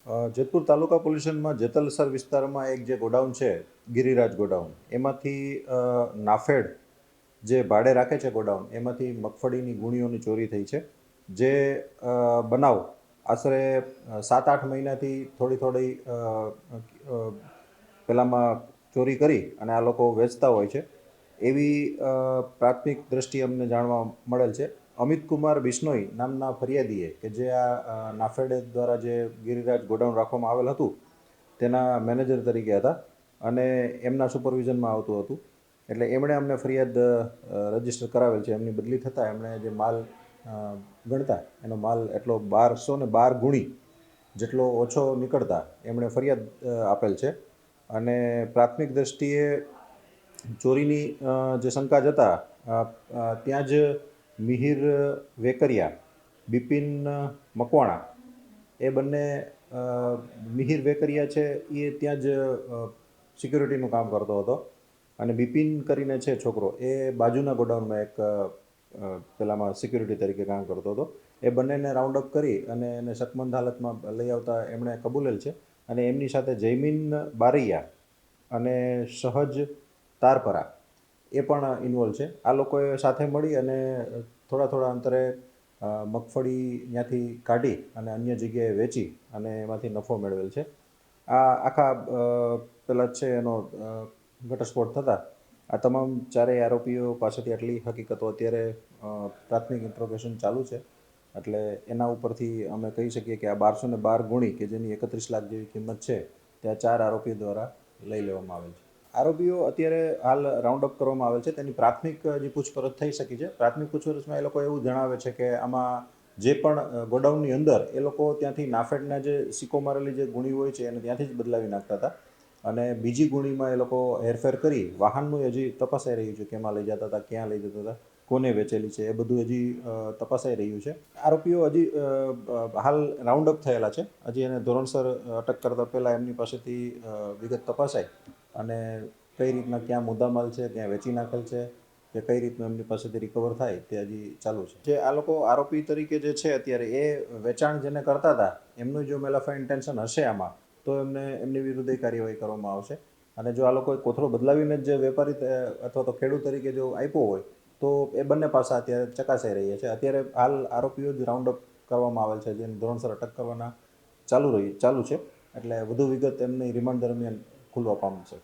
જેતપુર તાલુકા police સ્ટેશનમાં જેતલસર વિસ્તારમાં એક જે ગોડાઉન છે, ગિરિરાજ ગોડાઉન, એમાંથી નાફેડ જે ભાડે રાખે છે ગોડાઉન, એમાંથી મગફળીની ગુણીઓની ચોરી થઈ છે. જે બનાવ આશરે 7-8 મહિનાથી થોડી પેલામાં ચોરી કરી અને આ લોકો વેચતા હોય છે એવી પ્રાથમિક દ્રષ્ટિએ અમને જાણવા મળેલ છે. અમિત કુમાર બિશ્નોઈ નામના ફરિયાદીએ કે જે આ નાફેડ દ્વારા જે ગિરિરાજ ગોડાઉન રાખવામાં આવેલ હતું તેના મેનેજર તરીકે હતા અને એમના સુપરવિઝનમાં આવતું હતું. એટલે એમણે અમને ફરિયાદ રજીસ્ટર કરાવેલ છે. એમની બદલી થતાં એમણે જે માલ ગણતા એનો માલ એટલો 1212 ગુણી જેટલો ઓછો નીકળતા એમણે ફરિયાદ આપેલ છે. અને પ્રાથમિક દ્રષ્ટિએ ચોરીની જે શંકા જતા ત્યાં જ મિહિર વેકરિયા, બિપિન મકવાણા, એ બંને મિહિર વેકરિયા છે એ ત્યાં જ સિક્યુરિટીનું કામ કરતો હતો અને બિપિન કરીને છે છોકરો, એ બાજુના ગોડાઉનમાં એક પેલામાં સિક્યુરિટી તરીકે કામ કરતો હતો. એ બંનેને રાઉન્ડ અપ કરી અને એને શકમંદ હાલતમાં લઈ આવતા એમણે કબૂલેલ છે. અને એમની સાથે જયમીન બારૈયા અને સહજ તારપરા એ પણ ઇન્વોલ્વ છે. આ લોકોએ સાથે મળી અને થોડા અંતરે મગફળી ત્યાંથી કાઢી અને અન્ય જગ્યાએ વેચી અને એમાંથી નફો મેળવેલ છે. આ આખા પેલા છે એનો ઘટસ્ફોટ થતાં આ તમામ ચારેય આરોપીઓ પાસેથી આટલી હકીકતો અત્યારે પ્રાથમિક ઇન્ટ્રોગેશન ચાલુ છે. એટલે એના ઉપરથી અમે કહી શકીએ કે આ 1212 ગુણી કે જેની 31 લાખ જેવી કિંમત છે તે આ 4 આરોપીઓ દ્વારા લઈ લેવામાં આવેલ છે. આરોપીઓ અત્યારે હાલ રાઉન્ડ અપ કરવામાં આવેલ છે. તેની પ્રાથમિક જે પૂછપરછ થઈ શકી છે. પ્રાથમિક પૂછપરછમાં એ લોકો એવું જણાવે છે કે આમાં જે પણ ગોડાઉનની અંદર એ લોકો ત્યાંથી નાફેડના જે સિક્કો મારેલી જે ગુણી હોય છે એને ત્યાંથી જ બદલાવી નાખતા હતા અને બીજી ગુણીમાં એ લોકો હેરફેર કરી વાહનનું હજી તપાસાઈ રહ્યું છે, કેમાં લઈ જતા હતા, ક્યાં લઈ જતા હતા, કોને વેચેલી છે, એ બધું હજી તપાસાઈ રહ્યું છે. આરોપીઓ હજી હાલ રાઉન્ડ અપ થયેલા છે. હજી એને ધોરણસર અટક કરતા પહેલાં એમની પાસેથી વિગત તપાસાય અને કઈ રીતના ક્યાં મુદ્દામાલ છે, ક્યાં વેચી નાખેલ છે કે કઈ રીતનું એમની પાસેથી રિકવર થાય તે હજી ચાલુ છે. જે આ લોકો આરોપી તરીકે જે છે અત્યારે એ વેચાણ જેને કરતા હતા એમનું જો મેલાફાઈ ઇન્ટેન્શન હશે આમાં તો એમની વિરુદ્ધ કાર્યવાહી કરવામાં આવશે. અને જો આ લોકોએ કોથળો બદલાવીને જ વેપારી અથવા તો ખેડૂત તરીકે જો આપ્યો હોય તો એ બંને પાસા અત્યારે ચકાસાઈ રહ્યા છે. અત્યારે હાલ આરોપીઓ જ રાઉન્ડ અપ કરવામાં આવેલ છે, જેને ધોરણસર અટક કરવાના ચાલુ છે. એટલે વધુ વિગત એમની રિમાન્ડ દરમિયાન ખુલવા પામશે.